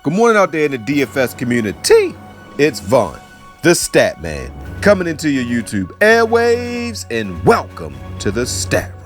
Good morning out there in the DFS community. It's Vaughn, the Stat Man, coming into your YouTube airwaves, and welcome to the Stat Room.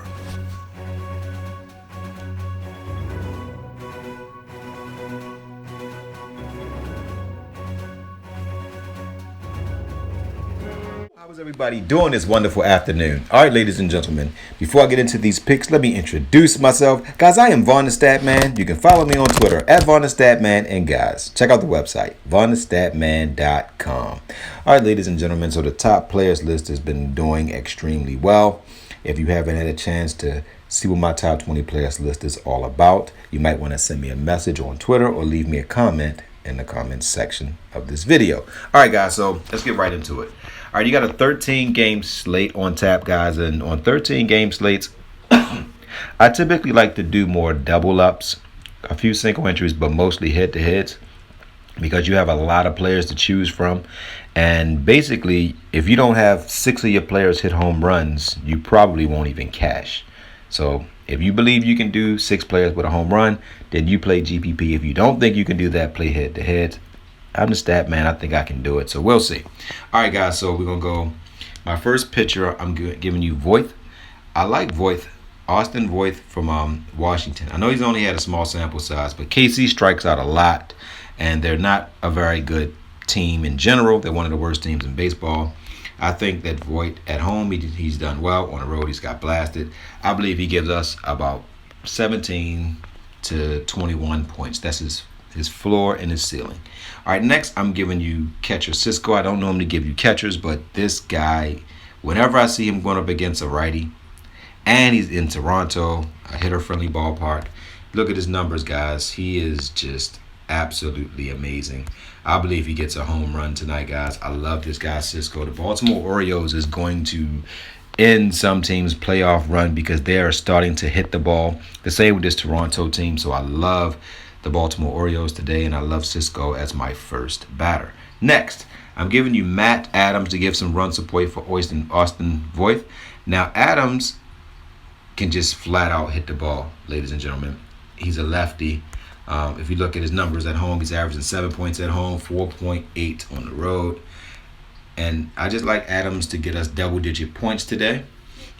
How's everybody doing this wonderful afternoon? All right, ladies and gentlemen, before I get into these picks, let me introduce myself. Guys, I am Vaughn the Stat Man. You can follow me on Twitter at Vaughn the Stat Man. And guys, check out the website, vaughnthestatman.com. All right, ladies and gentlemen, so the top players list has been doing extremely well. If you haven't had a chance to see what my top 20 players list is all about, you might want to send me a message on Twitter or leave me a comment in the comments section of this video. All right, guys, so let's get right into it. All right, you got a 13-game slate on tap, guys, and on 13-game slates, I typically like to do more double-ups, a few single entries, but mostly head-to-heads because you have a lot of players to choose from. And basically, if you don't have 6 of your players hit home runs, you probably won't even cash. So if you believe you can do 6 players with a home run, then you play GPP. If you don't think you can do that, play head-to-heads. I'm the stat man. I think I can do it. So we'll see. All right, guys. So we're going to go. My first pitcher, I'm giving you Voith. I like Voith. Austin Voith from Washington. I know he's only had a small sample size, but KC strikes out a lot, and they're not a very good team in general. They're one of the worst teams in baseball. I think that Voith at home, he's done well. On the road, he's got blasted. I believe he gives us about 17 to 21 points. That's his floor and his ceiling. All right, next I'm giving you catcher Cisco. I don't normally give you catchers, but this guy, whenever I see him going up against a righty, and he's in Toronto, a hitter-friendly ballpark, look at his numbers, guys. He is just absolutely amazing. I believe he gets a home run tonight, guys. I love this guy, Cisco. The Baltimore Orioles is going to end some teams' playoff run because they are starting to hit the ball. The same with this Toronto team, so I love the Baltimore Orioles today, and I love Cisco as my first batter. Next, I'm giving you Matt Adams to give some run support for Austin Voith. Now, Adams can just flat out hit the ball, ladies and gentlemen. He's a lefty. If you look at his numbers at home, he's averaging 7 points at home, 4.8 on the road. And I just like Adams to get us double-digit points today.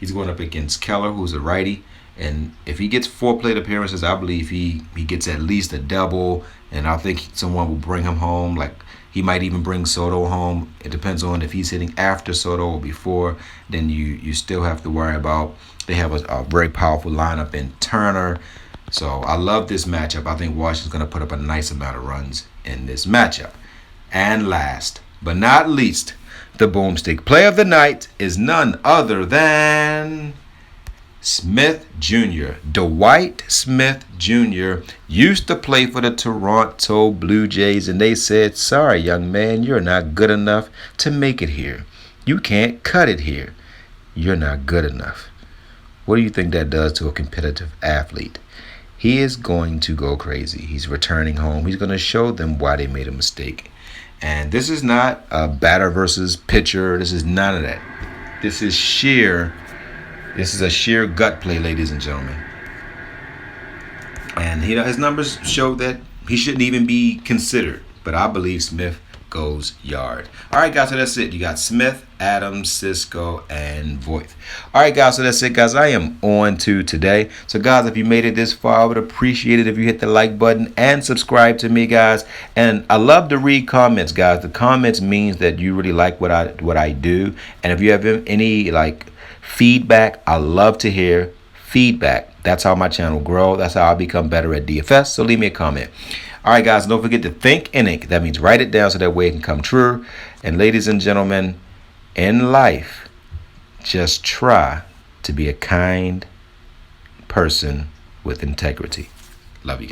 He's going up against Keller, who's a righty. And if he gets 4 plate appearances, I believe he gets at least a double. And I think someone will bring him home. Like, he might even bring Soto home. It depends on if he's hitting after Soto or before. Then you still have to worry about. They have a very powerful lineup in Turner. So I love this matchup. I think Washington's going to put up a nice amount of runs in this matchup. And last but not least, the boomstick play of the night is none other than Smith Jr. Dwight Smith Jr. used to play for the Toronto Blue Jays, and they said, sorry, young man, you're not good enough to make it here. You can't cut it here. You're not good enough. What do you think that does to a competitive athlete? He is going to go crazy. He's returning home. He's going to show them why they made a mistake. And this is not a batter versus pitcher. This is none of that. This is a sheer gut play, ladies and gentlemen. And his numbers show that he shouldn't even be considered. But I believe Smith goes yard. All right, guys, so that's it. You got Smith, Adams, Cisco, and Voith. All right, guys, so that's it, guys. I am on to today. So, guys, if you made it this far, I would appreciate it if you hit the like button and subscribe to me, guys. And I love to read comments, guys. The comments means that you really like what I do. And if you have any, feedback, I love to hear feedback. That's how my channel grows. That's how I become better at DFS. So leave me a comment. All right, guys, don't forget to think in ink. That means write it down so that way it can come true. And ladies and gentlemen, in life, just try to be a kind person with integrity. Love you.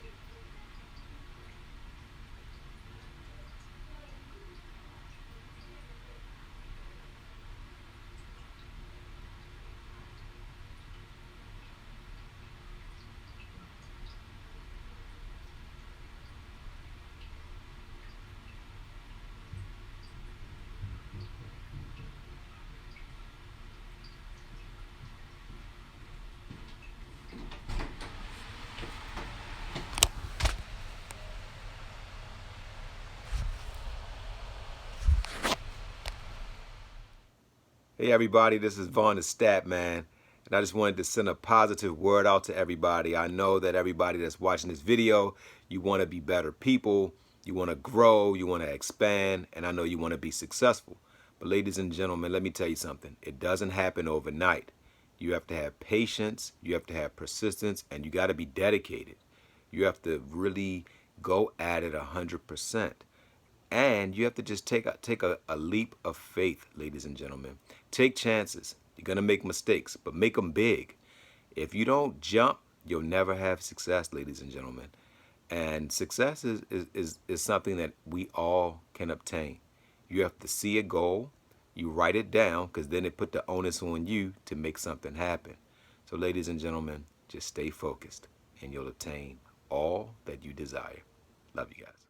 Hey everybody, this is Vaughn the Stat Man, and I just wanted to send a positive word out to everybody. I know that everybody that's watching this video, you want to be better people, you want to grow, you want to expand, and I know you want to be successful. But ladies and gentlemen, let me tell you something. It doesn't happen overnight. You have to have patience, you have to have persistence, and you got to be dedicated. You have to really go at it 100%. And you have to just take a leap of faith, ladies and gentlemen. Take chances. You're going to make mistakes, but make them big. If you don't jump, you'll never have success, ladies and gentlemen. And success is something that we all can obtain. You have to see a goal, you write it down, because then it put the onus on you to make something happen. So ladies and gentlemen, just stay focused and you'll obtain all that you desire. Love you guys.